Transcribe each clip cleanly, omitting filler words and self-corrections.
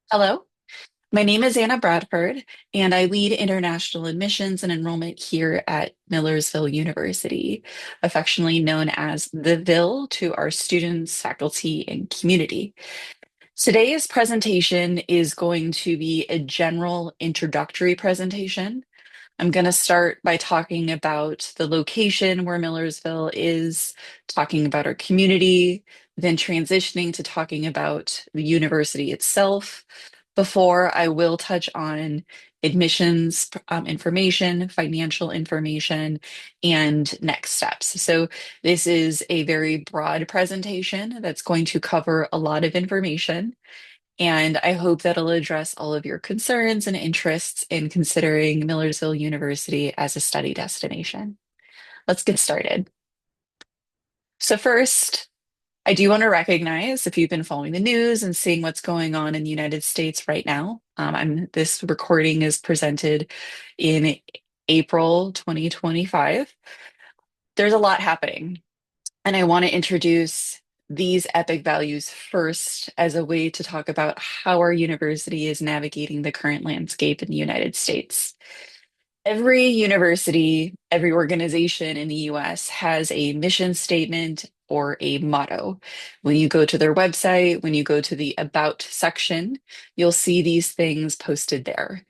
Hello, my name is Anna Bradford, and I lead international admissions and enrollment here at Millersville University, affectionately known as the Ville to our students, faculty, and community. Today's presentation is going to be a general introductory presentation. I'm going to start by talking about the location where Millersville is, talking about our community, then transitioning to talking about the university itself. Before I will touch on admissions information, financial information, and next steps. So, this is a very broad presentation that's going to cover a lot of information. And I hope that'll address all of your concerns and interests in considering Millersville University as a study destination. Let's get started. So, first, I do want to recognize if you've been following the news and seeing what's going on in the United States right now. This recording is presented in April 2025. There's a lot happening. And I want to introduce these epic values first as a way to talk about how our university is navigating the current landscape in the United States. Every university, every organization in the US has a mission statement or a motto. When you go to their website, when you go to the About section, you'll see these things posted there.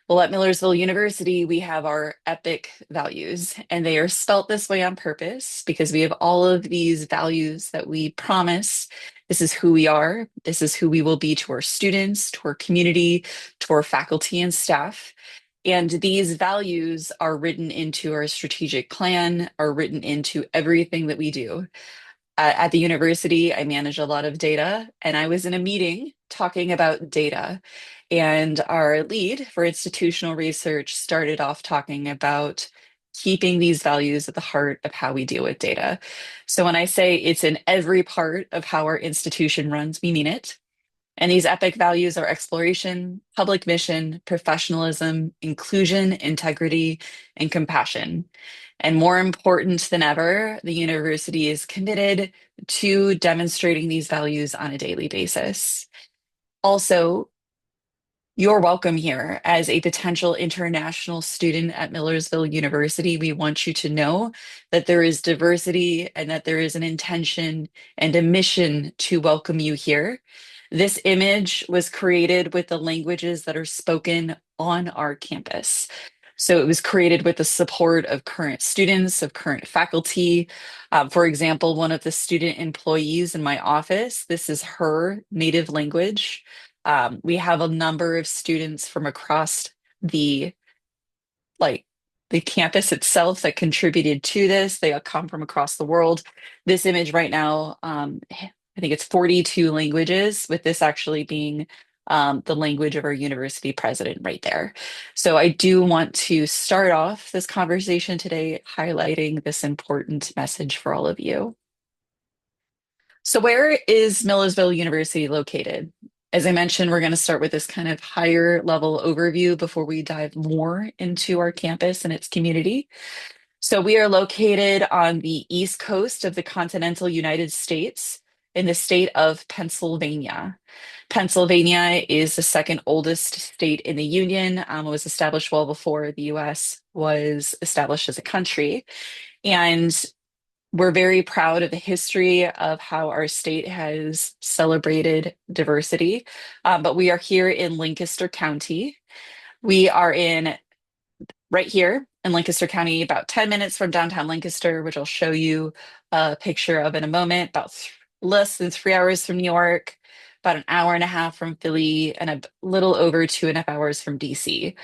Well, at Millersville University, we have our epic values, and they are spelt this way on purpose because we have all of these values that we promise. This is who we are. This is who we will be to our students, to our community, to our faculty and staff. And these values are written into our strategic plan, are written into everything that we do. At the university, I manage a lot of data, and I was in a meeting talking about data. And our lead for institutional research started off talking about keeping these values at the heart of how we deal with data. So when I say it's in every part of how our institution runs, we mean it. And these epic values are exploration, public mission, professionalism, inclusion, integrity, and compassion. And more important than ever, the university is committed to demonstrating these values on a daily basis. Also, you're welcome here as a potential international student at Millersville University. We want you to know that there is diversity and that there is an intention and a mission to welcome you here. This image was created with the languages that are spoken on our campus. So it was created with the support of current students, of current faculty. For example, one of the student employees in my office, this is her native language. We have a number of students from across the like the campus itself that contributed to this. They all come from across the world. This image right now, I think it's 42 languages, with this actually being the language of our university president right there. So I do want to start off this conversation today highlighting this important message for all of you. So, where is Millersville University located? As I mentioned, we're going to start with this kind of higher level overview before we dive more into our campus and its community. So, we are located on the east coast of the continental United States in the state of Pennsylvania. Pennsylvania is the second oldest state in the Union. It was established well before the US was established as a country. And we're very proud of the history of how our state has celebrated diversity. But we are here in Lancaster County. We are in right here in Lancaster County, about 10 minutes from downtown Lancaster, which I'll show you a picture of in a moment, about less than 3 hours from New York, about an hour and a half from Philly, and a little over 2.5 hours from DC.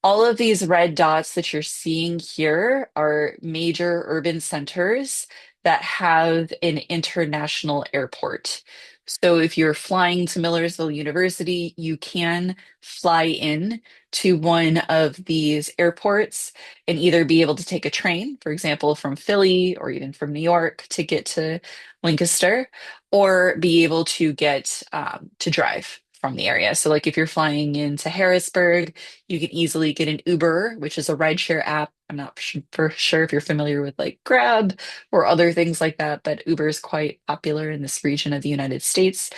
All of these red dots that you're seeing here are major urban centers that have an international airport. So if you're flying to Millersville University, you can fly in to one of these airports and either be able to take a train, for example, from Philly or even from New York to get to Lancaster, or be able to get to drive from the area. So like if you're flying into Harrisburg, you can easily get an Uber, which is a rideshare app. I'm not for sure if you're familiar with like Grab or other things like that, but Uber is quite popular in this region of the United States.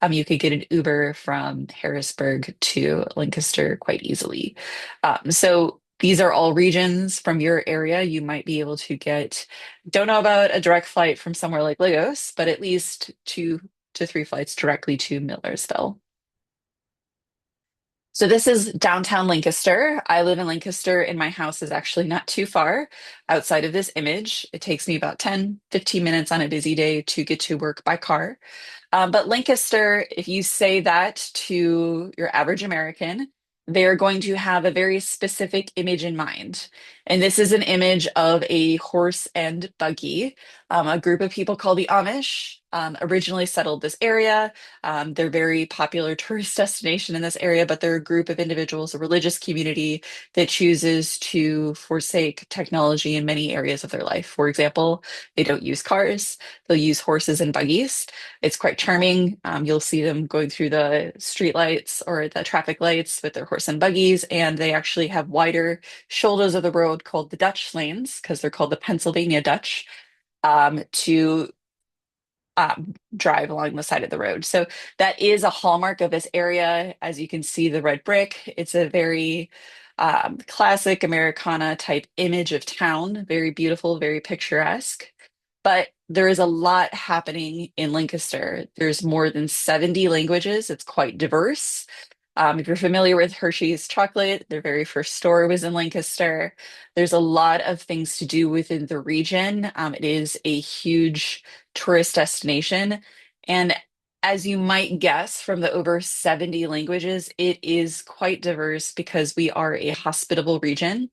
You could get an Uber from Harrisburg to Lancaster quite easily. So these are all regions from your area. You might be able to get, don't know about a direct flight from somewhere like Lagos, but at least 2 to 3 flights directly to Millersville. So this is downtown Lancaster. I live in Lancaster, and my house is actually not too far outside of this image. It takes me about 10-15 minutes on a busy day to get to work by car. But Lancaster, if you say that to your average American, they're going to have a very specific image in mind. And this is an image of a horse and buggy. A group of people called the Amish originally settled this area. They're a very popular tourist destination in this area, but they're a group of individuals, a religious community that chooses to forsake technology in many areas of their life. For example, they don't use cars, they'll use horses and buggies. It's quite charming. You'll see them going through the street lights or the traffic lights with their horse and buggies, and they actually have wider shoulders of the road called the Dutch lanes because they're called the Pennsylvania Dutch to drive along the side of the road. So that is a hallmark of this area. As you can see, the red brick, it's a very classic Americana type image of town, very beautiful, very picturesque. But there is a lot happening in Lancaster. There's more than 70 languages. It's quite diverse. If you're familiar with Hershey's chocolate, their very first store was in Lancaster. There's a lot of things to do within the region. It is a huge tourist destination. And as you might guess from the over 70 languages, it is quite diverse because we are a hospitable region.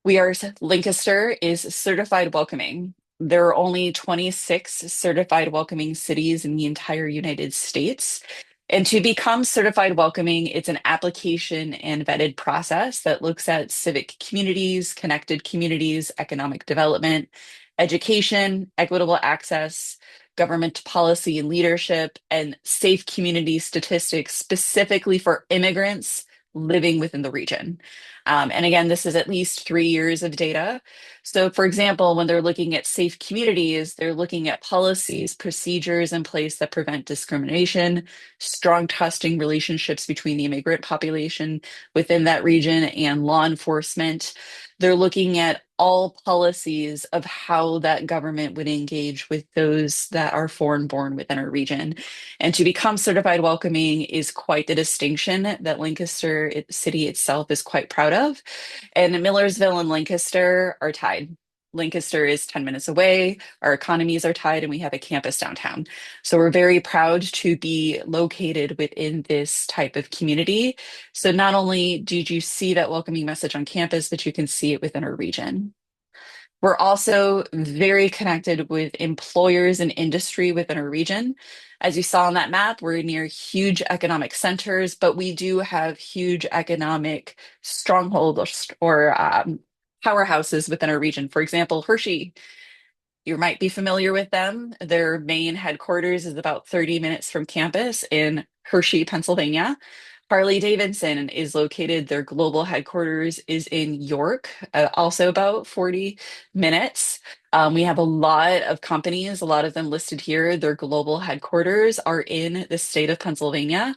Lancaster is certified welcoming. There are only 26 certified welcoming cities in the entire United States. And to become certified welcoming, it's an application and vetted process that looks at civic communities, connected communities, economic development, education, equitable access, government policy and leadership, and safe community statistics specifically for immigrants living within the region. And again, this is at least 3 years of data. So, for example, when they're looking at safe communities, they're looking at policies, procedures in place that prevent discrimination, strong trusting relationships between the immigrant population within that region and law enforcement. They're looking at all policies of how that government would engage with those that are foreign born within our region. And to become certified welcoming is quite the distinction that Lancaster City itself is quite proud of. And Millersville and Lancaster are tied. Lancaster is 10 minutes away. Our economies are tied, and we have a campus downtown. So we're very proud to be located within this type of community. So not only did you see that welcoming message on campus, but you can see it within our region. We're also very connected with employers and industry within our region. As you saw on that map, we're near huge economic centers, but we do have huge economic strongholds or powerhouses within our region. For example, Hershey, you might be familiar with them. Their main headquarters is about 30 minutes from campus in Hershey, Pennsylvania. Harley Davidson is located, their global headquarters is in York, also about 40 minutes. We have a lot of companies, a lot of them listed here. Their global headquarters are in the state of Pennsylvania.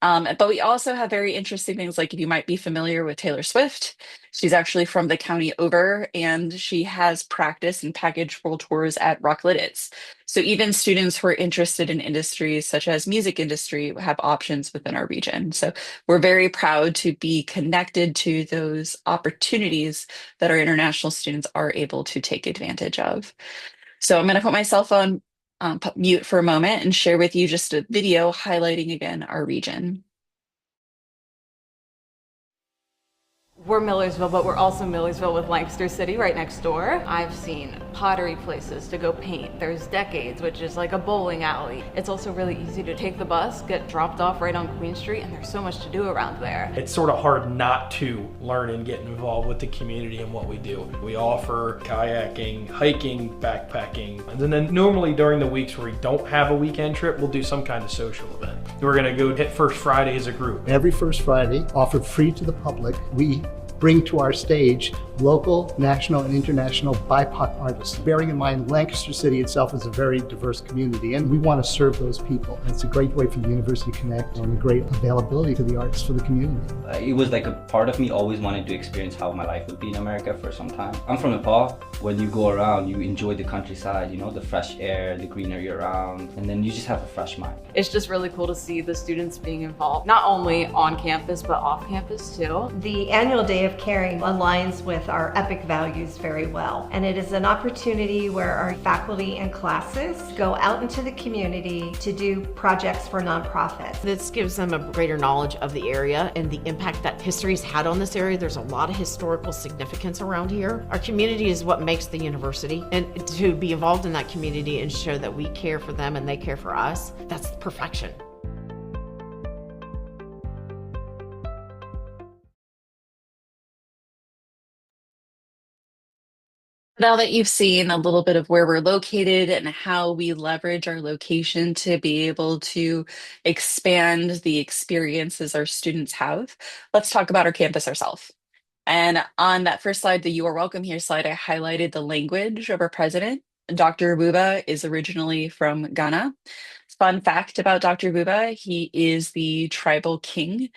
But we also have very interesting things like if you might be familiar with Taylor Swift, she's actually from the county over and she has practice and package world tours at Rocklidditz. So even students who are interested in industries such as music industry have options within our region. So we're very proud to be connected to those opportunities that our international students are able to take advantage of. So I'm going to put my cell phone mute for a moment and share with you just a video highlighting again our region. We're Millersville, but we're also Millersville with Lancaster City right next door. I've seen pottery places to go paint. There's Decades, which is like a bowling alley. It's also really easy to take the bus, get dropped off right on Queen Street, and there's so much to do around there. It's sort of hard not to learn and get involved with the community and what we do. We offer kayaking, hiking, backpacking, and then normally during the weeks where we don't have a weekend trip, we'll do some kind of social event. We're going to go hit First Friday as a group. Every first Friday, offered free to the public, we bring to our stage local, national, and international BIPOC artists. Bearing in mind, Lancaster City itself is a very diverse community, and we want to serve those people. It's a great way for the university to connect and a great availability to the arts for the community. It was like a part of me always wanted to experience how my life would be in America for some time. I'm from Nepal. When you go around, you enjoy the countryside, you know, the fresh air, the greenery around, and then you just have a fresh mind. It's just really cool to see the students being involved, not only on campus, but off campus too. The annual Day of Caring aligns with our EPIC values very well, and it is an opportunity where our faculty and classes go out into the community to do projects for nonprofits. This gives them a greater knowledge of the area and the impact that history's had on this area. There's a lot of historical significance around here. Our community is what makes the university, and to be involved in that community and show that we care for them and they care for us, that's perfection. Now that you've seen a little bit of where we're located and how we leverage our location to be able to expand the experiences our students have, let's talk about our campus ourselves. And on that first slide, the You Are Welcome Here slide, I highlighted the language of our president. Dr. Buba is originally from Ghana. Fun fact about Dr. Buba, he is the tribal king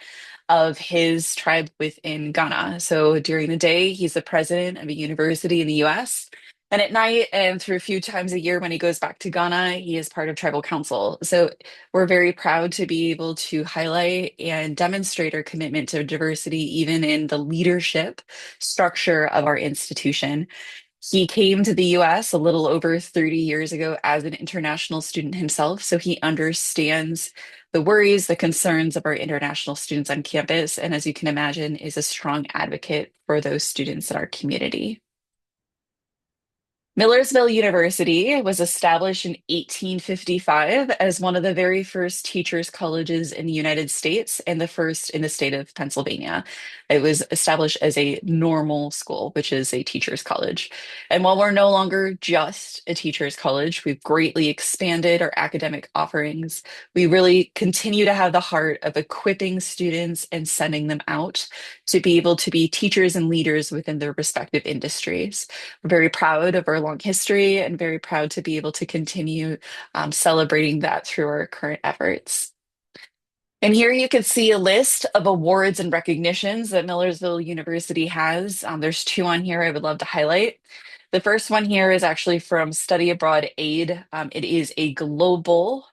of his tribe within Ghana. So during the day, he's the president of a university in the US. And at night, and through a few times a year when he goes back to Ghana, he is part of tribal council. So we're very proud to be able to highlight and demonstrate our commitment to diversity, even in the leadership structure of our institution. He came to the US a little over 30 years ago as an international student himself, so he understands the worries, the concerns of our international students on campus, and as you can imagine, is a strong advocate for those students in our community. Millersville University was established in 1855 as one of the very first teachers' colleges in the United States and the first in the state of Pennsylvania. It was established as a normal school, which is a teachers' college. And while we're no longer just a teachers' college, we've greatly expanded our academic offerings. We really continue to have the heart of equipping students and sending them out to be able to be teachers and leaders within their respective industries. We're very proud of our long history and very proud to be able to continue celebrating that through our current efforts. And here you can see a list of awards and recognitions that Millersville University has. There's two on here I would love to highlight. The first one here is actually from Study Abroad Aid. It is a global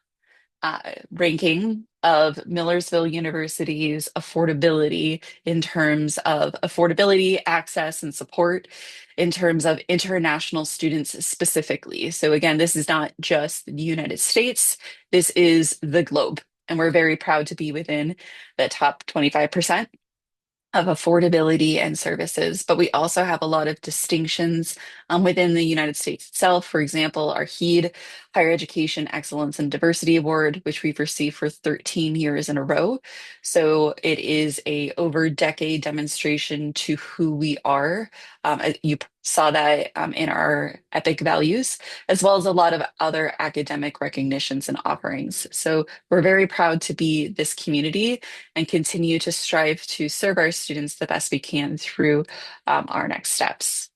ranking of Millersville University's affordability in terms of affordability, access, and support in terms of international students specifically. So again, this is not just the United States, this is the globe. And we're very proud to be within the top 25% of affordability and services, but we also have a lot of distinctions within the United States itself. For example, our HEED, Higher Education Excellence and Diversity Award, which we've received for 13 years in a row. So it is a over decade demonstration to who we are. You saw that in our EPIC values, as well as a lot of other academic recognitions and offerings. So we're very proud to be this community and continue to strive to serve our students the best we can through our next steps.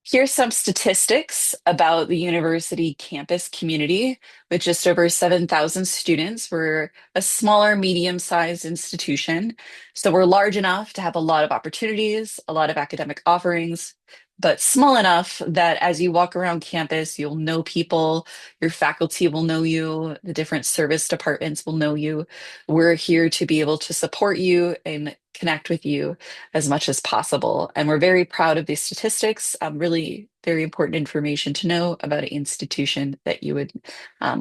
Here's some statistics about the university campus community. With just over 7,000 students, we're a smaller, medium-sized institution. So we're large enough to have a lot of opportunities, a lot of academic offerings, but small enough that as you walk around campus, you'll know people, your faculty will know you, the different service departments will know you. We're here to be able to support you and connect with you as much as possible. And we're very proud of these statistics, really very important information to know about an institution that you would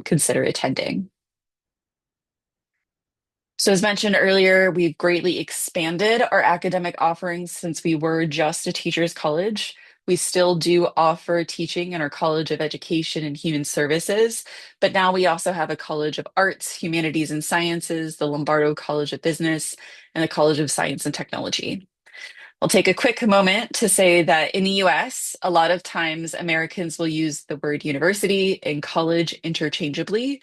consider attending. So as mentioned earlier, we've greatly expanded our academic offerings since we were just a teachers college. We still do offer teaching in our College of Education and Human Services, but now we also have a College of Arts, Humanities and Sciences, the Lombardo College of Business, and the College of Science and Technology. I'll take a quick moment to say that in the US, a lot of times Americans will use the word university and college interchangeably.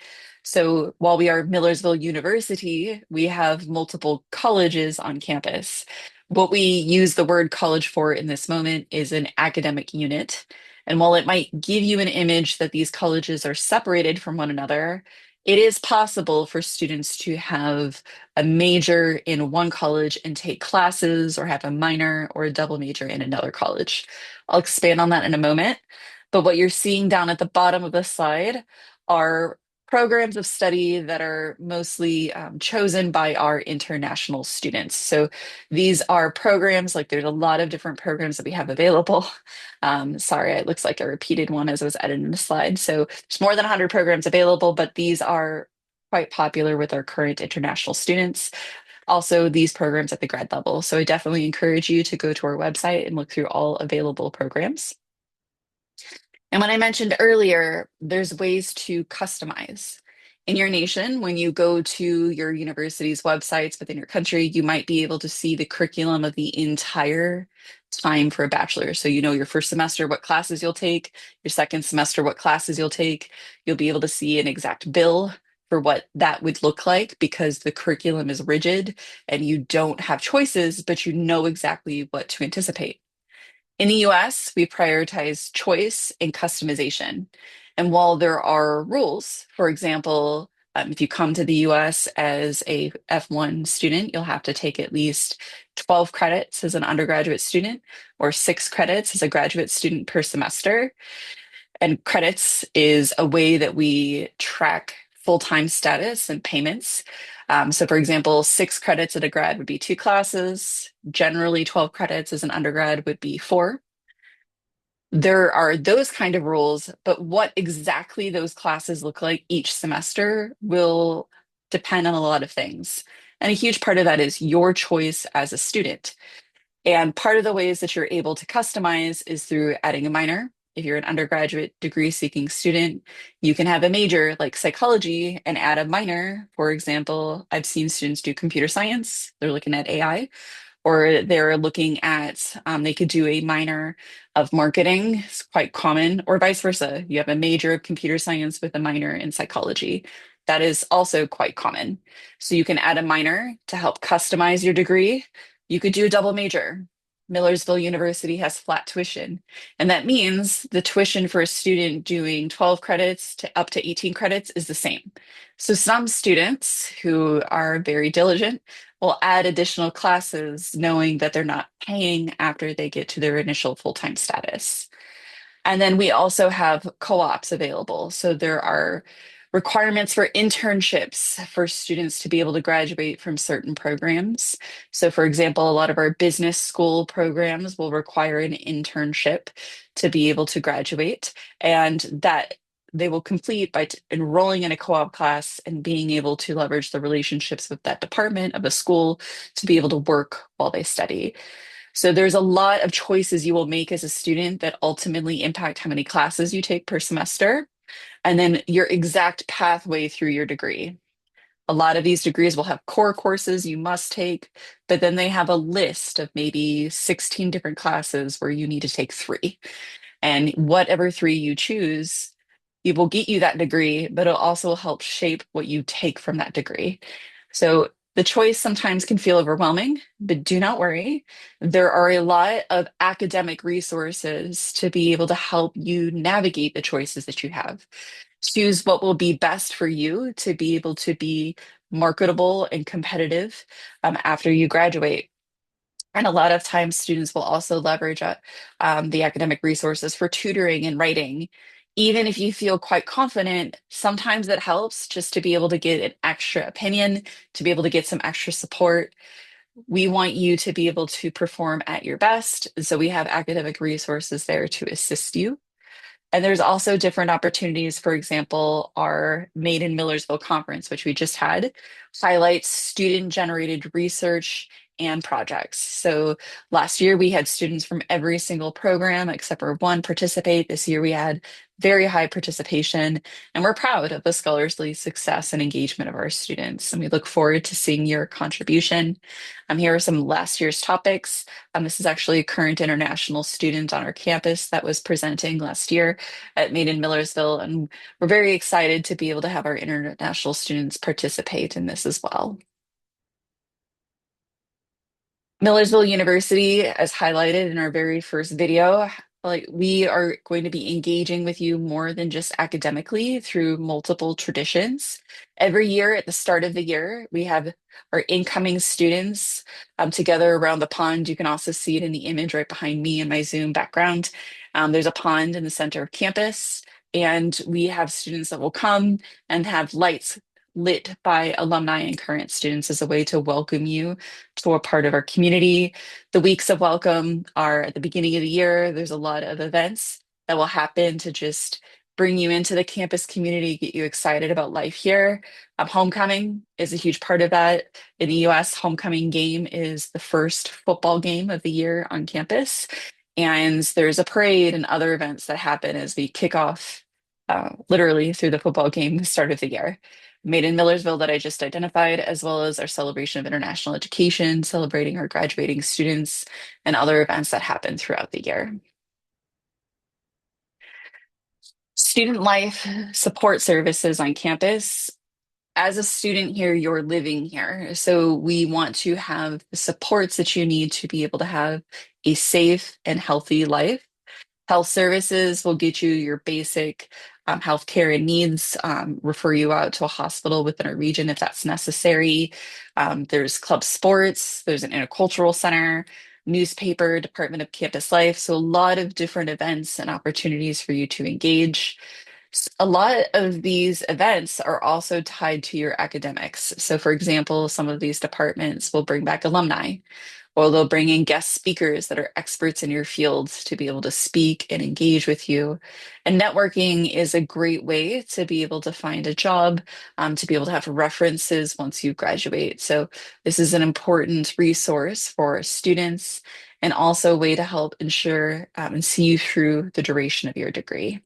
So while we are Millersville University, we have multiple colleges on campus. What we use the word college for in this moment is an academic unit. And while it might give you an image that these colleges are separated from one another, it is possible for students to have a major in one college and take classes or have a minor or a double major in another college. I'll expand on that in a moment. But what you're seeing down at the bottom of the slide are programs of study that are mostly chosen by our international students. So these are programs, like there's a lot of different programs that we have available. Sorry, it looks like I repeated one as I was editing the slide. So there's more than 100 programs available, but these are quite popular with our current international students. Also, these programs at the grad level. So I definitely encourage you to go to our website and look through all available programs. And when I mentioned earlier, there's ways to customize. In your nation, when you go to your university's websites within your country, you might be able to see the curriculum of the entire time for a bachelor. So you know your first semester, what classes you'll take, your second semester, what classes you'll take. You'll be able to see an exact bill for what that would look like because the curriculum is rigid and you don't have choices, but you know exactly what to anticipate. In the US, we prioritize choice and customization. And while there are rules, for example, if you come to the US as a F1 student, you'll have to take at least 12 credits as an undergraduate student or 6 credits as a graduate student per semester. And credits is a way that we track full-time status and payments. So for example, 6 credits at a grad would be 2 classes. Generally, 12 credits as an undergrad would be 4. There are those kind of rules, but what exactly those classes look like each semester will depend on a lot of things. And a huge part of that is your choice as a student. And part of the ways that you're able to customize is through adding a minor. If you're an undergraduate degree seeking student, you can have a major like psychology and add a minor. For example, I've seen students do computer science, they're looking at AI, or they're looking at, they could do a minor of marketing, it's quite common, or vice versa. You have a major of computer science with a minor in psychology. That is also quite common. So you can add a minor to help customize your degree. You could do a double major. Millersville University has flat tuition, and that means the tuition for a student doing 12 credits to up to 18 credits is the same. So some students who are very diligent will add additional classes knowing that they're not paying after they get to their initial full-time status. And then we also have co-ops available. So there are requirements for internships for students to be able to graduate from certain programs. So, for example, a lot of our business school programs will require an internship to be able to graduate, and that they will complete by enrolling in a co-op class and being able to leverage the relationships with that department of the school to be able to work while they study. So there's a lot of choices you will make as a student that ultimately impact how many classes you take per semester, and then your exact pathway through your degree. A lot of these degrees will have core courses you must take, but then they have a list of maybe 16 different classes where you need to take 3. And whatever 3 you choose, it will get you that degree, but it'll also help shape what you take from that degree. So the choice sometimes can feel overwhelming, but do not worry. There are a lot of academic resources to be able to help you navigate the choices that you have. Choose what will be best for you to be able to be marketable and competitive after you graduate. And a lot of times, students will also leverage the academic resources for tutoring and writing. Even if you feel quite confident, sometimes it helps just to be able to get an extra opinion, to be able to get some extra support. We want you to be able to perform at your best. So we have academic resources there to assist you. And there's also different opportunities. For example, our Made in Millersville conference, which we just had, highlights student generated research and projects. So last year we had students from every single program except for one participate. This year we had very high participation, and we're proud of the scholarly success and engagement of our students. And we look forward to seeing your contribution. Here are some last year's topics. This is actually a current international student on our campus that was presenting last year at Made in Millersville, and we're very excited to be able to have our international students participate in this as well. Millersville University, as highlighted in our very first video, like we are going to be engaging with you more than just academically through multiple traditions. Every year at the start of the year, we have our incoming students together around the pond. You can also see it in the image right behind me in my Zoom background. There's a pond in the center of campus, and we have students that will come and have lights lit by alumni and current students as a way to welcome you to a part of our community. The weeks of welcome are at the beginning of the year. There's a lot of events that will happen to just bring you into the campus community, get you excited about life here. Homecoming is a huge part of that. In the US, homecoming game is the first football game of the year on campus. And there's a parade and other events that happen as we kick off literally through the football game, the start of the year. Made in Millersville that I just identified, as well as our celebration of international education, celebrating our graduating students, and other events that happen throughout the year. Student life support services on campus. As a student here, you're living here. So we want to have the supports that you need to be able to have a safe and healthy life. Health services will get you your basic health care and needs, refer you out to a hospital within a region if that's necessary. There's club sports, there's an intercultural center, newspaper, Department of Campus Life. So a lot of different events and opportunities for you to engage. A lot of these events are also tied to your academics. So for example, some of these departments will bring back alumni, or they'll bring in guest speakers that are experts in your fields to be able to speak and engage with you. And networking is a great way to be able to find a job, to be able to have references once you graduate. So this is an important resource for students and also a way to help ensure and see you through the duration of your degree.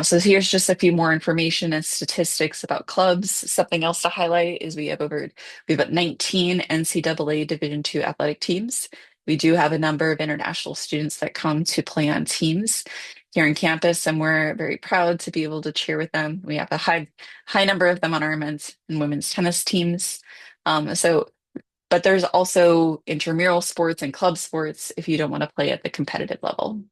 So here's just a few more information and statistics about clubs. Something else to highlight is we have about 19 NCAA Division II athletic teams. We do have a number of international students that come to play on teams here on campus, and we're very proud to be able to cheer with them. We have a high number of them on our men's and women's tennis teams. But there's also intramural sports and club sports if you don't want to play at the competitive level.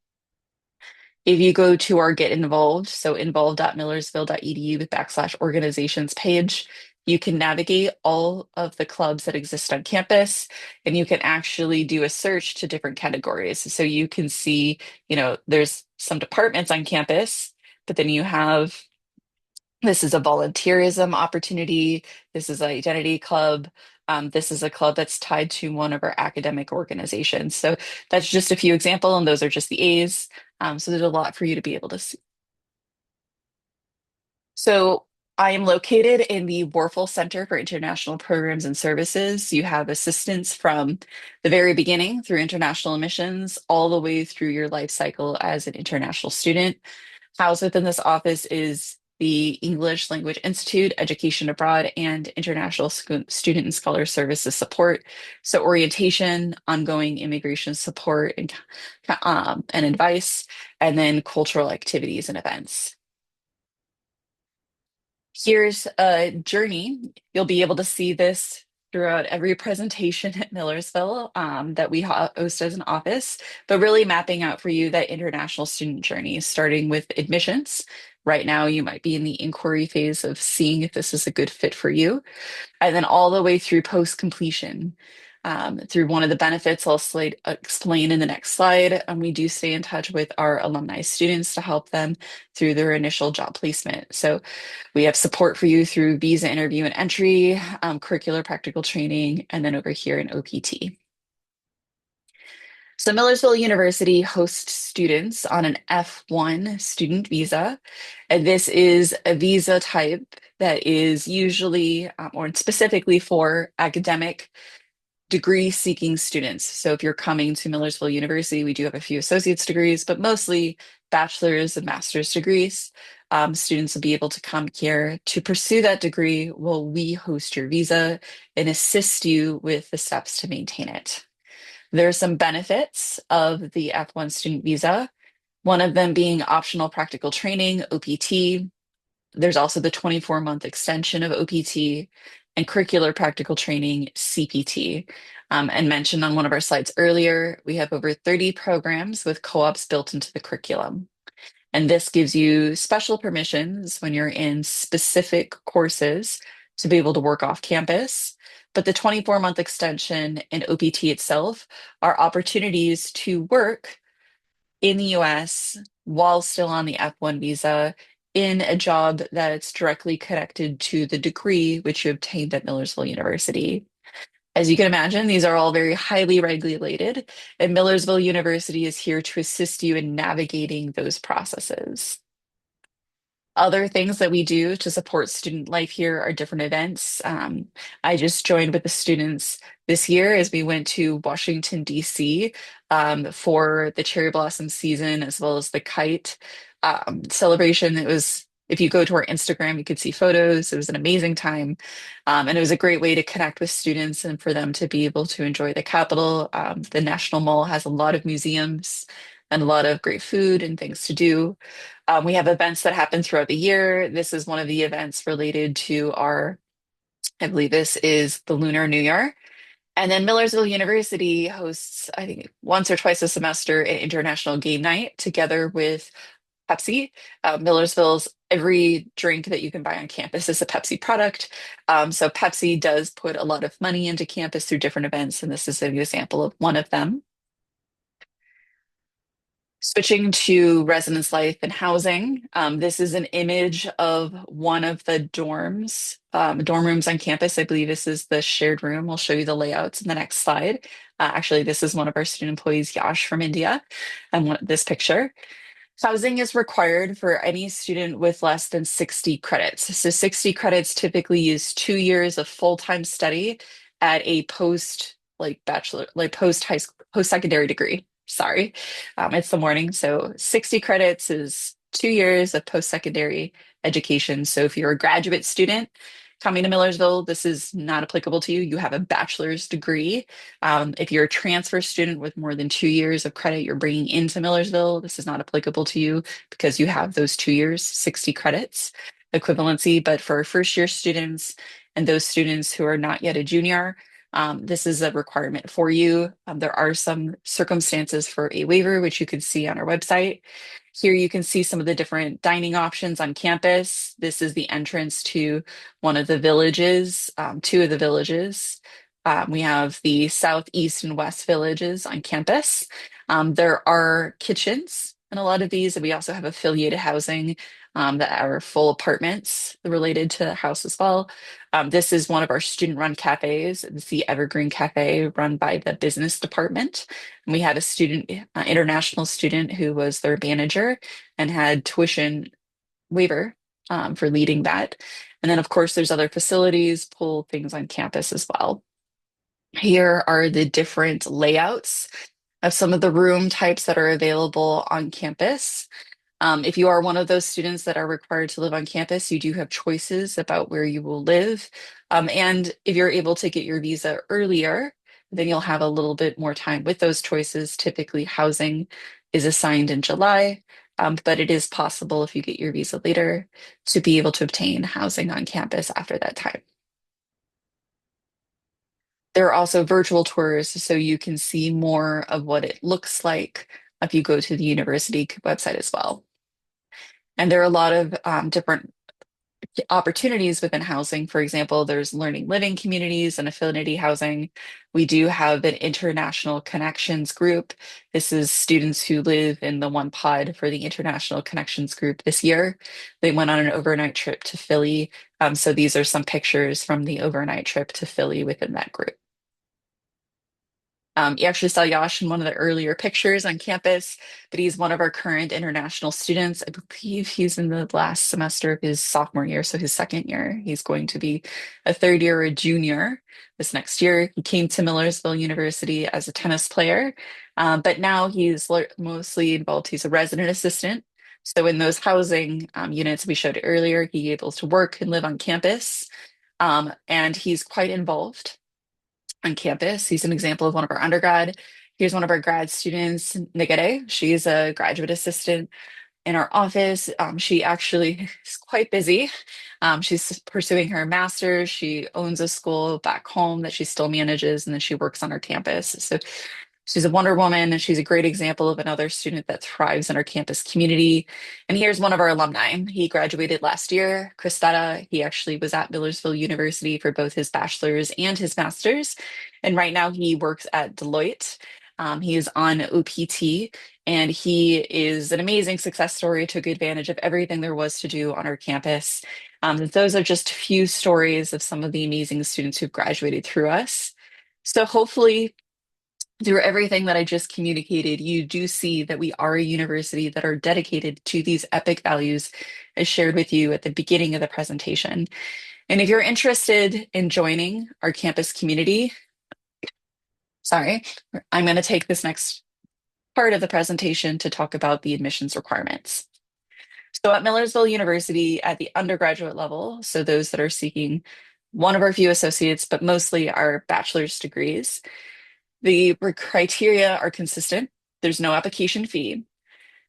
If you go to our Get Involved, so involved.millersville.edu with /organizations page, you can navigate all of the clubs that exist on campus, and you can actually do a search to different categories. So you can see, there's some departments on campus, but then you have, this is a volunteerism opportunity. This is an identity club. This is a club that's tied to one of our academic organizations. So that's just a few examples, and those are just the A's. So there's a lot for you to be able to see. So I am located in the Warfel Center for International Programs and Services. You have assistance from the very beginning through international admissions all the way through your life cycle as an international student. Housed within this office is the English Language Institute, Education Abroad, and International Student and Scholar Services Support. So orientation, ongoing immigration support, and advice, and then cultural activities and events. Here's a journey. You'll be able to see this throughout every presentation at Millersville that we host as an office, but really mapping out for you that international student journey, starting with admissions. Right now, you might be in the inquiry phase of seeing if this is a good fit for you, and then all the way through post-completion. Through one of the benefits I'll explain in the next slide, and we do stay in touch with our alumni students to help them through their initial job placement. So we have support for you through visa interview and entry, curricular practical training, and then over here in OPT. So Millersville University hosts students on an F1 student visa, and this is a visa type that is usually or specifically for academic degree seeking students. So if you're coming to Millersville University, we do have a few associate's degrees, but mostly bachelor's and master's degrees. Students will be able to come here to pursue that degree while we host your visa and assist you with the steps to maintain it. There are some benefits of the F1 student visa, one of them being optional practical training, OPT. There's also the 24-month extension of OPT and curricular practical training, CPT. And mentioned on one of our slides earlier, we have over 30 programs with co-ops built into the curriculum. And this gives you special permissions when you're in specific courses to be able to work off campus. But the 24-month extension and OPT itself are opportunities to work in the US while still on the F1 visa in a job that's directly connected to the degree which you obtained at Millersville University. As you can imagine, these are all very highly regulated, and Millersville University is here to assist you in navigating those processes. Other things that we do to support student life here are different events. I just joined with the students this year as we went to Washington, D.C. For the cherry blossom season as well as the kite celebration. It was, if you go to our Instagram, you could see photos. It was an amazing time. And it was a great way to connect with students and for them to be able to enjoy the Capitol. The National Mall has a lot of museums and a lot of great food and things to do. We have events that happen throughout the year. This is one of the events related to our, I believe this is the Lunar New Year. And then Millersville University hosts, I think, once or twice a semester, an international game night together with Pepsi. Millersville's every drink that you can buy on campus is a Pepsi product. So Pepsi does put a lot of money into campus through different events, and this is an example of one of them. Switching to residence life and housing, this is an image of one of the dorms, dorm rooms on campus. I believe this is the shared room. We'll show you the layouts in the next slide. Actually, this is one of our student employees, Yash from India, and this picture. Housing is required for any student with less than 60 credits. So 60 credits typically use 2 years of full-time study at a post like bachelor, like post high school, post-secondary degree. Sorry, it's the morning. So 60 credits is 2 years of post-secondary education. So if you're a graduate student coming to Millersville, this is not applicable to you. You have a bachelor's degree. If you're a transfer student with more than 2 years of credit you're bringing into Millersville, this is not applicable to you because you have those 2 years, 60 credits equivalency. But for first year students and those students who are not yet a junior, this is a requirement for you. There are some circumstances for a waiver, which you can see on our website. Here you can see some of the different dining options on campus. This is the entrance to one of the villages, two of the villages. We have the south, east, and west villages on campus. There are kitchens in a lot of these, and we also have affiliated housing that are full apartments related to the house as well. This is one of our student-run cafes. It's the Evergreen Cafe run by the business department. And we had a student, international student who was their manager and had tuition waiver for leading that. And then, of course, there's other facilities, pool things on campus as well. Here are the different layouts of some of the room types that are available on campus. If you are one of those students that are required to live on campus, you do have choices about where you will live. And if you're able to get your visa earlier, then you'll have a little bit more time with those choices. Typically, housing is assigned in July, but it is possible if you get your visa later to be able to obtain housing on campus after that time. There are also virtual tours, so you can see more of what it looks like if you go to the university website as well. And there are a lot of different opportunities within housing. For example, there's learning living communities and affinity housing. We do have an international connections group. This is students who live in the one pod for the international connections group this year. They went on an overnight trip to Philly. So these are some pictures from the overnight trip to Philly within that group. You actually saw Yash in one of the earlier pictures on campus, but he's one of our current international students. I believe he's in the last semester of his sophomore year, so his second year. He's going to be a third year or a junior this next year. He came to Millersville University as a tennis player, but now he's mostly involved. He's a resident assistant. So in those housing units we showed earlier, he's able to work and live on campus, and he's quite involved on campus. He's an example of one of our undergrad. Here's one of our grad students, Nigere. She's a graduate assistant in our office. She actually is quite busy. She's pursuing her master's. She owns a school back home that she still manages, and then she works on our campus. So she's a Wonder Woman, and she's a great example of another student that thrives in our campus community. And here's one of our alumni. He graduated last year, Kristata. He actually was at Millersville University for both his bachelor's and his master's. And right now he works at Deloitte. He is on OPT, and he is an amazing success story, took advantage of everything there was to do on our campus. Those are just a few stories of some of the amazing students who've graduated through us. So hopefully through everything that I just communicated, you do see that we are a university that are dedicated to these epic values as shared with you at the beginning of the presentation. And if you're interested in joining our campus community, sorry, I'm going to take this next part of the presentation to talk about the admissions requirements. So at Millersville University at the undergraduate level, so those that are seeking one of our few associates, but mostly our bachelor's degrees, the criteria are consistent. There's no application fee.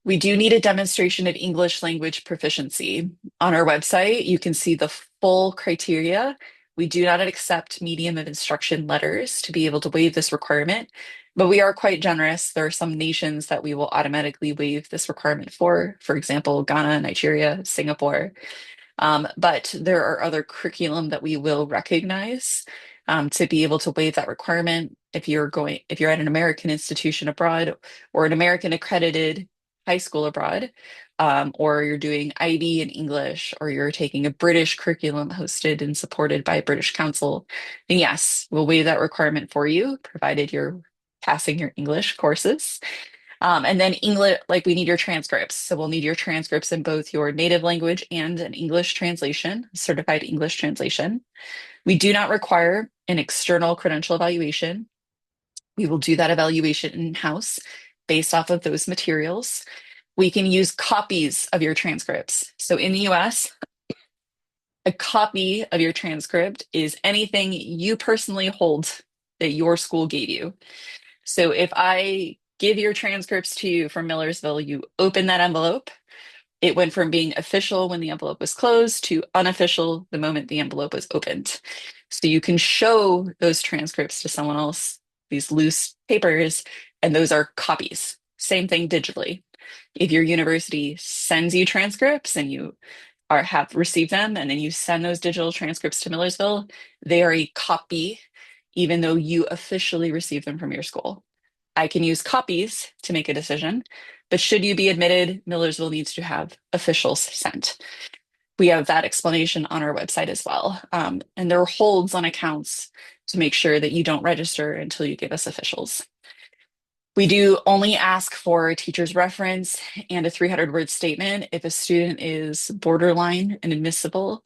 We do need a demonstration of English language proficiency. On our website, you can see the full criteria. We do not accept medium of instruction letters to be able to waive this requirement, but we are quite generous. There are some nations that we will automatically waive this requirement for example, Ghana, Nigeria, Singapore. But there are other curriculum that we will recognize to be able to waive that requirement. If you're at an American institution abroad or an American accredited high school abroad, or you're doing IB in English, or you're taking a British curriculum hosted and supported by a British council, then yes, we'll waive that requirement for you, provided you're passing your English courses. And then English, like we need your transcripts. So we'll need your transcripts in both your native language and an English translation, certified English translation. We do not require an external credential evaluation. We will do that evaluation in-house based off of those materials. We can use copies of your transcripts. So in the US, a copy of your transcript is anything you personally hold that your school gave you. So if I give your transcripts to you from Millersville, you open that envelope. It went from being official when the envelope was closed to unofficial the moment the envelope was opened. So you can show those transcripts to someone else, these loose papers, and those are copies. Same thing digitally. If your university sends you transcripts and you have received them, and then you send those digital transcripts to Millersville, they are a copy, even though you officially received them from your school. I can use copies to make a decision, but should you be admitted, Millersville needs to have officials sent. We have that explanation on our website as well. And there are holds on accounts to make sure that you don't register until you give us officials. We do only ask for a teacher's reference and a 300-word statement if a student is borderline inadmissible.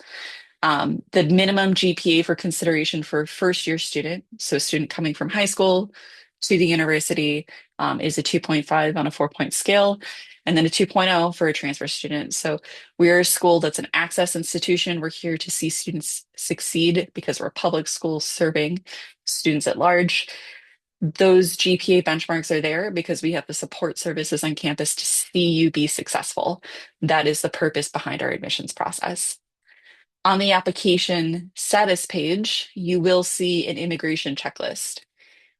The minimum GPA for consideration for a first-year student, so a student coming from high school to the university, is a 2.5 on a 4-point scale, and then a 2.0 for a transfer student. So we're a school that's an access institution. We're here to see students succeed because we're a public school serving students at large. Those GPA benchmarks are there because we have the support services on campus to see you be successful. That is the purpose behind our admissions process. On the application status page, you will see an immigration checklist.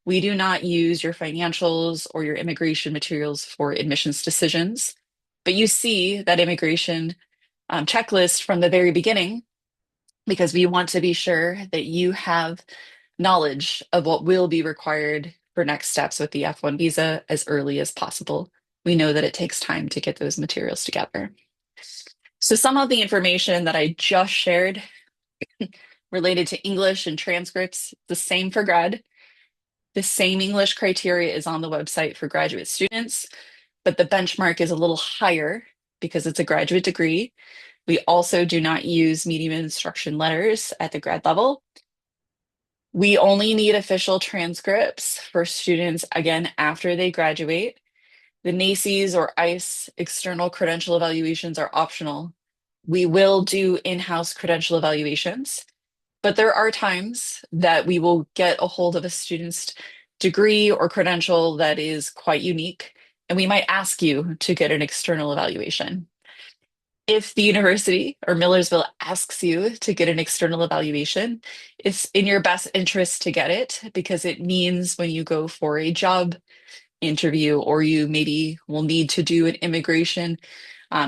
We do not use your financials or your immigration materials for admissions decisions, but you see that immigration checklist from the very beginning because we want to be sure that you have knowledge of what will be required for next steps with the F1 visa as early as possible. We know that it takes time to get those materials together. So some of the information that I just shared related to English and transcripts, the same for grad. The same English criteria is on the website for graduate students, but the benchmark is a little higher because it's a graduate degree. We also do not use medium instruction letters at the grad level. We only need official transcripts for students, again, after they graduate. The NACES or ICE external credential evaluations are optional. We will do in-house credential evaluations, but there are times that we will get a hold of a student's degree or credential that is quite unique, and we might ask you to get an external evaluation. If the university or Millersville asks you to get an external evaluation, it's in your best interest to get it because it means when you go for a job interview or you maybe will need to do an immigration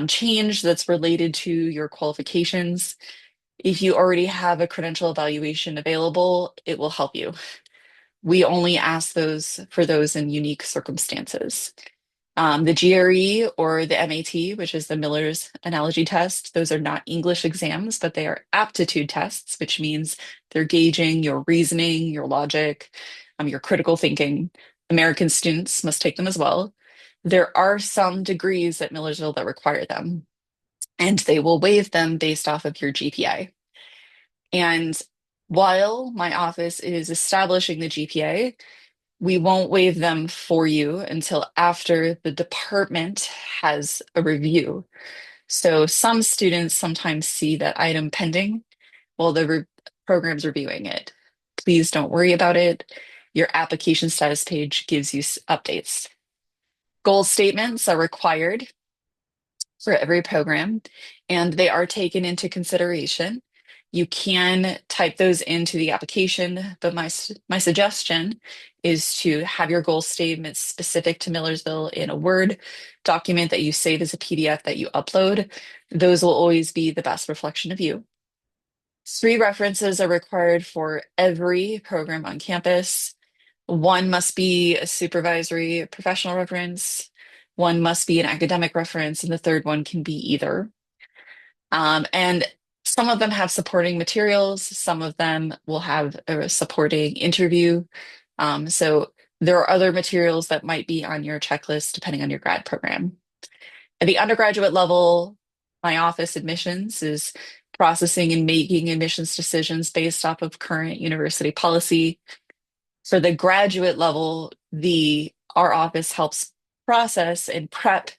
change that's related to your qualifications. If you already have a credential evaluation available, it will help you. We only ask those for those in unique circumstances. The GRE or the MAT, which is the Miller's Analogy Test, those are not English exams, but they are aptitude tests, which means they're gauging your reasoning, your logic, your critical thinking. American students must take them as well. There are some degrees at Millersville that require them, and they will waive them based off of your GPA. And while my office is establishing the GPA, we won't waive them for you until after the department has a review. So some students sometimes see that item pending while the program's reviewing it. Please don't worry about it. Your application status page gives you updates. Goal statements are required for every program, and they are taken into consideration. You can type those into the application, but my suggestion is to have your goal statements specific to Millersville in a Word document that you save as a PDF that you upload. Those will always be the best reflection of you. 3 references are required for every program on campus. One must be a supervisory professional reference, one must be an academic reference, and the third one can be either. And some of them have supporting materials, some of them will have a supporting interview. So there are other materials that might be on your checklist depending on your grad program. At the undergraduate level, my office admissions is processing and making admissions decisions based off of current university policy. For the graduate level, our office helps process and prep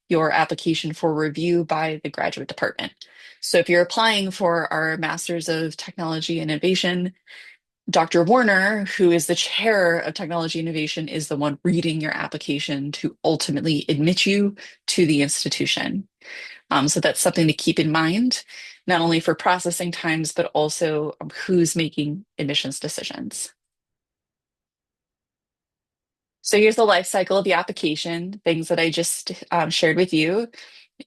your application for review by the graduate department. So if you're applying for our Masters of Technology and Innovation, Dr. Warner, who is the chair of Technology Innovation, is the one reading your application to ultimately admit you to the institution. So that's something to keep in mind, not only for processing times, but also who's making admissions decisions. So here's the life cycle of the application, things that I just shared with you.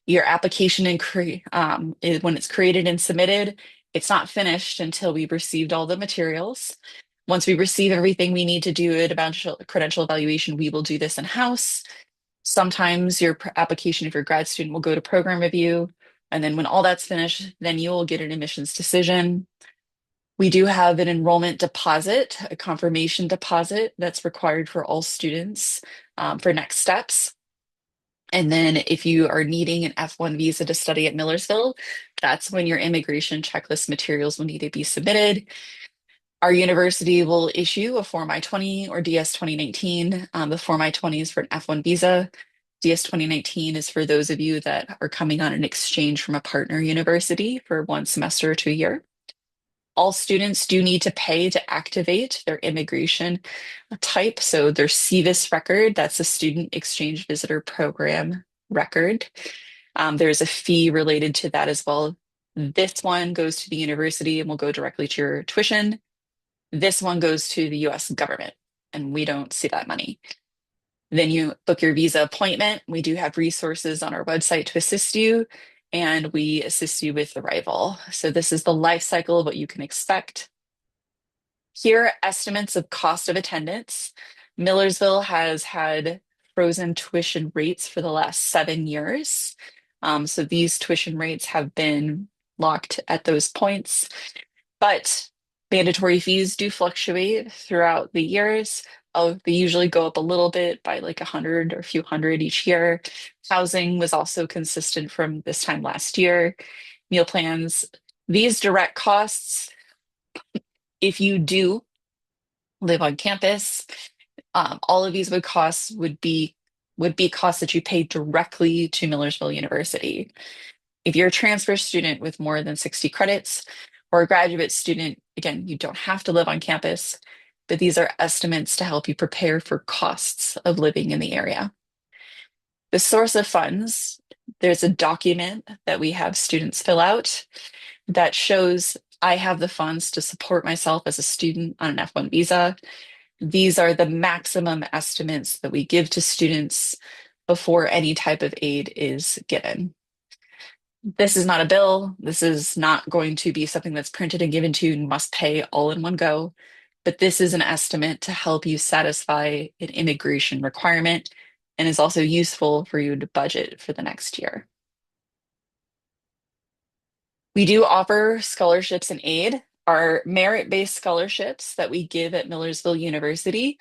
Your application when it's created and submitted, it's not finished until we've received all the materials. Once we receive everything we need to do it about credential evaluation, we will do this in-house. Sometimes your application, if you're a grad student, will go to program review. And then when all that's finished, then you will get an admissions decision. We do have an enrollment deposit, a confirmation deposit that's required for all students for next steps. And then if you are needing an F1 visa to study at Millersville, that's when your immigration checklist materials will need to be submitted. Our university will issue a Form I-20 or DS 2019. The Form I-20 is for an F1 visa. DS 2019 is for those of you that are coming on an exchange from a partner university for 1 semester to a year. All students do need to pay to activate their immigration type. So their SEVIS record, that's a Student Exchange Visitor Program record. There's a fee related to that as well. This one goes to the university and will go directly to your tuition. This one goes to the US government, and we don't see that money. Then you book your visa appointment. We do have resources on our website to assist you, and we assist you with arrival. So this is the life cycle of what you can expect. Here are estimates of cost of attendance. Millersville has had frozen tuition rates for the last 7 years. So these tuition rates have been locked at those points. But Mandatory fees do fluctuate throughout the years. Oh, they usually go up a little bit by like 100 or a few hundred each year. Housing was also consistent from this time last year. Meal plans, these direct costs, if you do live on campus, all of these would be costs that you pay directly to Millersville University. If you're a transfer student with more than 60 credits or a graduate student, again, you don't have to live on campus, but these are estimates to help you prepare for costs of living in the area. The source of funds, there's a document that we have students fill out that shows I have the funds to support myself as a student on an F1 visa. These are the maximum estimates that we give to students before any type of aid is given. This is not a bill. This is not going to be something that's printed and given to you and must pay all in one go. But this is an estimate to help you satisfy an immigration requirement and is also useful for you to budget for the next year. We do offer scholarships and aid. Our merit-based scholarships that we give at Millersville University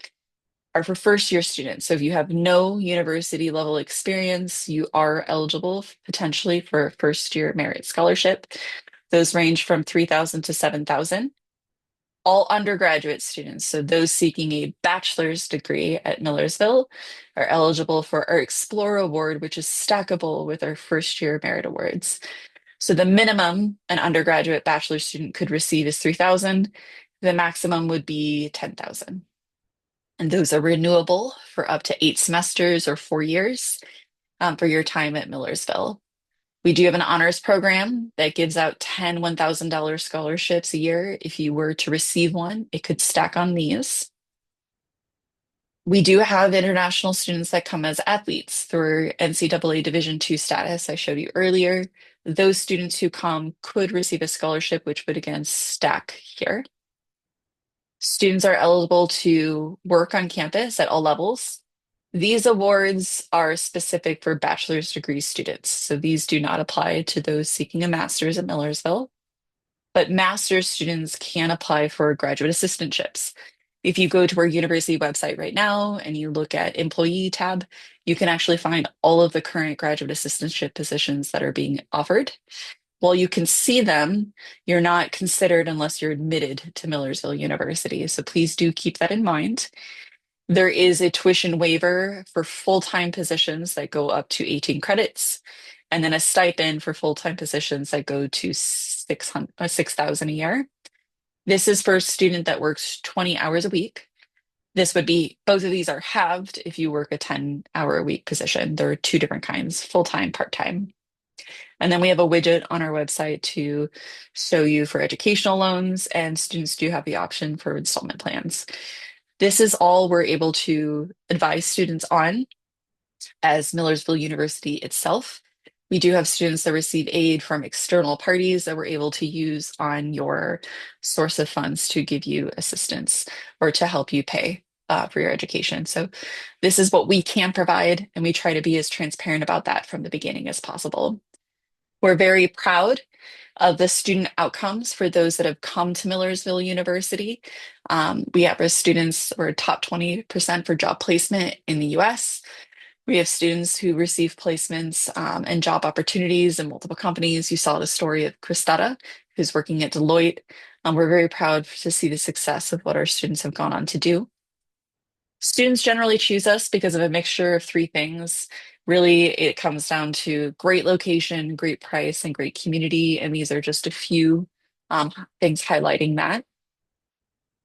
are for first year students. So if you have no university level experience, you are eligible potentially for a first year merit scholarship. Those range from 3,000 to 7,000. All undergraduate students, so those seeking a bachelor's degree at Millersville, are eligible for our Explore Award, which is stackable with our first year merit awards. So the minimum an undergraduate bachelor student could receive is 3,000. The maximum would be 10,000. And those are renewable for up to 8 semesters or 4 years for your time at Millersville. We do have an honors program that gives out 10 $1,000 scholarships a year. If you were to receive one, it could stack on these. We do have international students that come as athletes through NCAA Division II status I showed you earlier. Those students who come could receive a scholarship, which would again stack here. Students are eligible to work on campus at all levels. These awards are specific for bachelor's degree students, so these do not apply to those seeking a master's at Millersville. But master's students can apply for graduate assistantships. If you go to our university website right now and you look at employee tab, you can actually find all of the current graduate assistantship positions that are being offered. While you can see them, you're not considered unless you're admitted to Millersville University. So please do keep that in mind. There is a tuition waiver for full-time positions that go up to 18 credits, and then a stipend for full-time positions that go to 6,000 a year. This is for a student that works 20 hours a week. This would be, both of these are halved if you work a 10-hour a week position. There are two different kinds, full-time, part-time. And then we have a widget on our website to show you for educational loans, and students do have the option for installment plans. This is all we're able to advise students on as Millersville University itself. We do have students that receive aid from external parties that we're able to use on your source of funds to give you assistance or to help you pay for your education. So this is what we can provide, and we try to be as transparent about that from the beginning as possible. We're very proud of the student outcomes for those that have come to Millersville University. We have our students, we're top 20% for job placement in the US. We have students who receive placements and job opportunities in multiple companies. You saw the story of Christetta, who's working at Deloitte. We're very proud to see the success of what our students have gone on to do. Students generally choose us because of a mixture of three things. Really, it comes down to great location, great price, and great community. And these are just a few things highlighting that.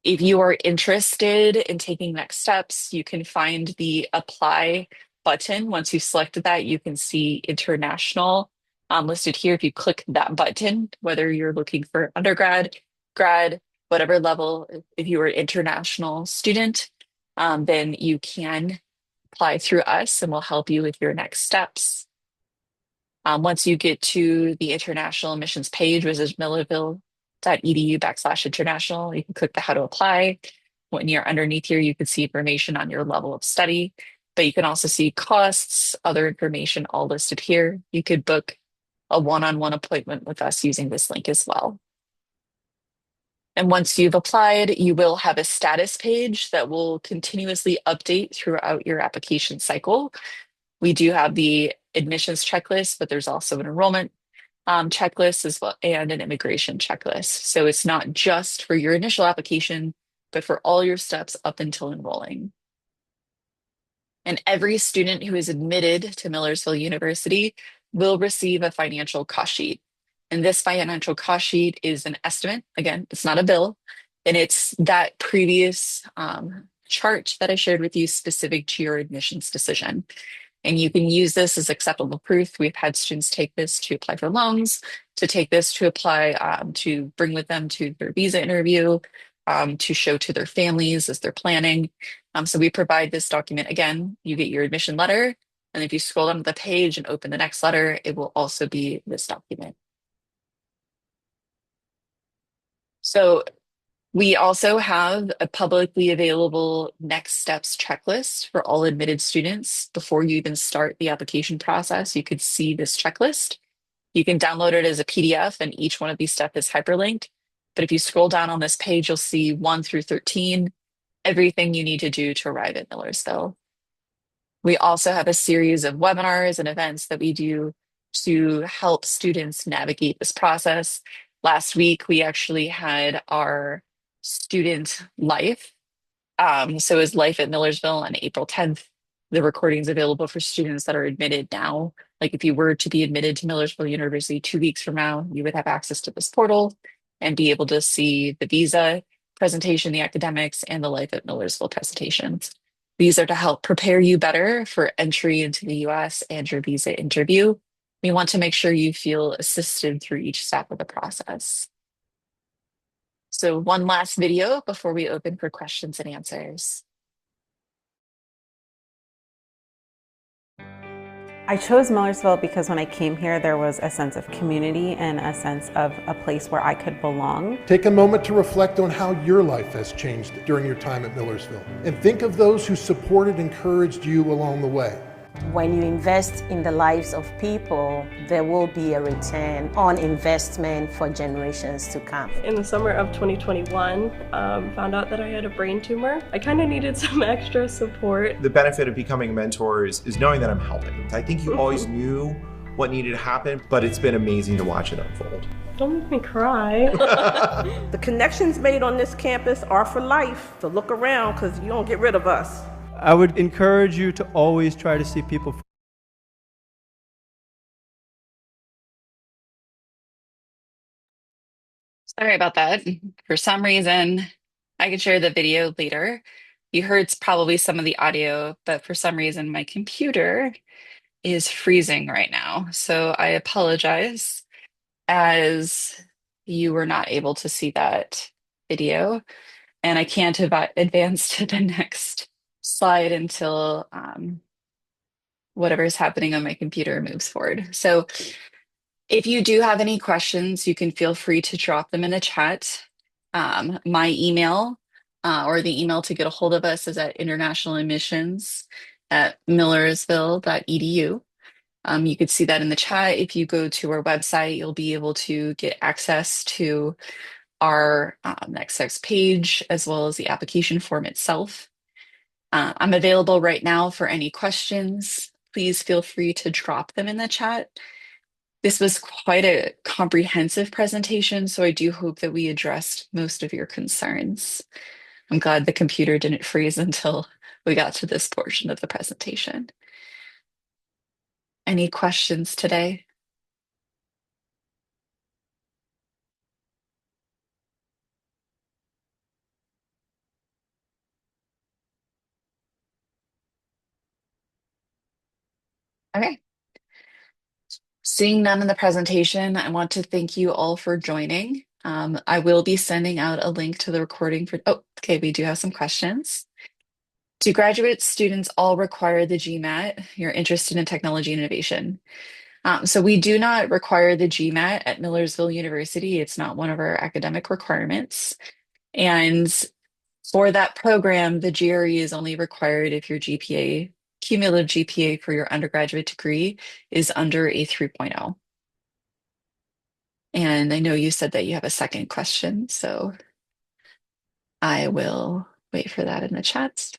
If you are interested in taking next steps, you can find the apply button. Once you've selected that, you can see international listed here. If you click that button, whether you're looking for undergrad, grad, whatever level, if you are an international student, then you can apply through us and we'll help you with your next steps. Once you get to the international admissions page, which is millerville.edu/international, you can click the how to apply. When you're underneath here, you can see information on your level of study, but you can also see costs, other information all listed here. You could book a one-on-one appointment with us using this link as well. And once you've applied, you will have a status page that will continuously update throughout your application cycle. We do have the admissions checklist, but there's also an enrollment checklist as well and an immigration checklist. So it's not just for your initial application, but for all your steps up until enrolling. And every student who is admitted to Millersville University will receive a financial cost sheet. And this financial cost sheet is an estimate. Again, it's not a bill. And it's that previous chart that I shared with you specific to your admissions decision. And you can use this as acceptable proof. We've had students take this to apply for loans, to take this to apply to bring with them to their visa interview, to show to their families as they're planning. So we provide this document. Again, you get your admission letter. And if you scroll down the page and open the next letter, it will also be this document. So we also have a publicly available next steps checklist for all admitted students. Before you even start the application process, you could see this checklist. You can download it as a PDF, and each one of these steps is hyperlinked. But if you scroll down on this page, you'll see 1 through 13, everything you need to do to arrive at Millersville. We also have a series of webinars and events that we do to help students navigate this process. Last week, we actually had our student life. So is Life at Millersville on April 10th. The recording's available for students that are admitted now. Like if you were to be admitted to Millersville University 2 weeks from now, you would have access to this portal and be able to see the visa presentation, the academics, and the Life at Millersville presentations. These are to help prepare you better for entry into the US and your visa interview. We want to make sure you feel assisted through each step of the process. So one last video before we open for questions and answers. I chose Millersville because when I came here, there was a sense of community and a sense of a place where I could belong. Take a moment to reflect on how your life has changed during your time at Millersville, and think of those who supported and encouraged you along the way. When you invest in the lives of people, there will be a return on investment for generations to come. In the summer of 2021, found out that I had a brain tumor. I kind of needed some extra support. The benefit of becoming a mentor is knowing that I'm helping. I think you always knew what needed to happen, but it's been amazing to watch it unfold. Don't make me cry. The connections made on this campus are for life, so look around because you don't get rid of us. I would encourage you to always try to see people. Sorry about that. For some reason, I can share the video later. You heard probably some of the audio, but for some reason, my computer is freezing right now. So I apologize as you were not able to see that video. And I can't advance to the next slide until whatever is happening on my computer moves forward. So if you do have any questions, you can feel free to drop them in the chat. My email or the email to get a hold of us is at internationaladmissions@millersville.edu. You could see that in the chat. If you go to our website, you'll be able to get access to our next steps page as well as the application form itself. I'm available right now for any questions. Please feel free to drop them in the chat. This was quite a comprehensive presentation, so I do hope that we addressed most of your concerns. I'm glad the computer didn't freeze until we got to this portion of the presentation. Any questions today? Okay. Seeing none in the presentation, I want to thank you all for joining. I will be sending out a link to the recording for, oh, okay, we do have some questions. Do graduate students all require the GMAT? You're interested in technology and innovation. So we do not require the GMAT at Millersville University. It's not one of our academic requirements. And for that program, the GRE is only required if your GPA, cumulative GPA for your undergraduate degree is under a 3.0. And I know you said that you have a second question, so I will wait for that in the chats.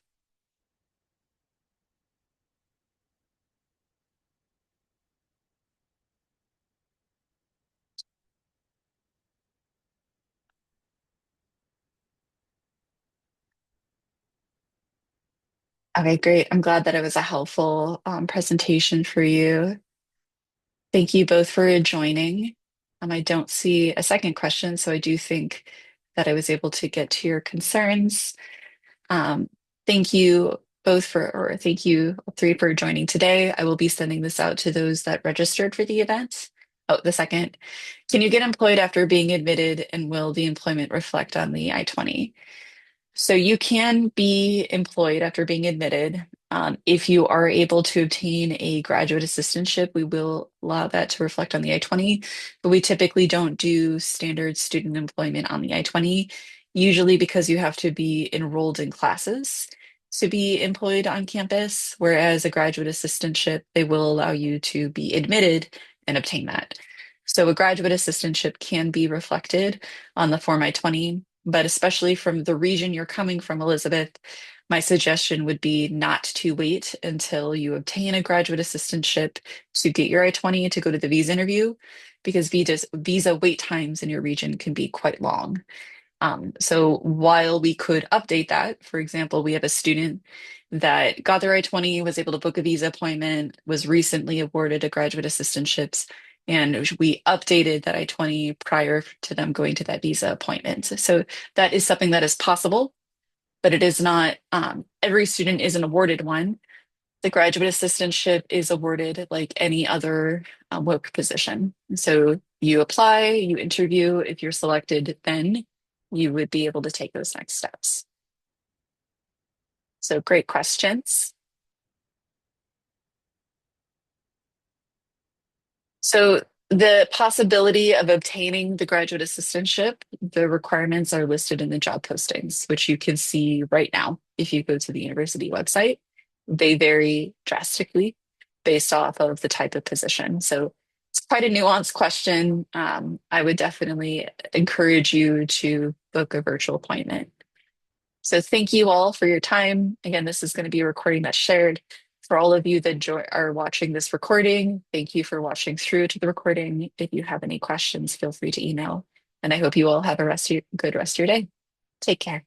Okay, great. I'm glad that it was a helpful presentation for you. Thank you both for joining. I don't see a second question, so I do think that I was able to get to your concerns. Um, thank you both or thank you all three for joining today. I will be sending this out to those that registered for the event. Oh, the second. Can you get employed after being admitted, and will the employment reflect on the I-20? So you can be employed after being admitted. If you are able to obtain a graduate assistantship, we will allow that to reflect on the I-20, but we typically don't do standard student employment on the I-20, usually because you have to be enrolled in classes to be employed on campus, whereas a graduate assistantship, they will allow you to be admitted and obtain that. So a graduate assistantship can be reflected on the Form I-20, but especially from the region you're coming from, Elizabeth, my suggestion would be not to wait until you obtain a graduate assistantship to get your I-20 to go to the visa interview, because visa wait times in your region can be quite long. So while we could update that, for example, we have a student that got their I-20, was able to book a visa appointment, was recently awarded a graduate assistantships, and we updated that I-20 prior to them going to that visa appointment. So that is something that is possible, but it is not, every student isn't awarded one. The graduate assistantship is awarded like any other work position. So you apply, you interview. If you're selected, then you would be able to take those next steps. So great questions. So the possibility of obtaining the graduate assistantship, the requirements are listed in the job postings, which you can see right now if you go to the university website. They vary drastically based off of the type of position. So it's quite a nuanced question. I would definitely encourage you to book a virtual appointment. So thank you all for your time. Again, this is going to be a recording that's shared. For all of you that are watching this recording, thank you for watching through to the recording. If you have any questions, feel free to email. And I hope you all have a good rest of your day. Take care.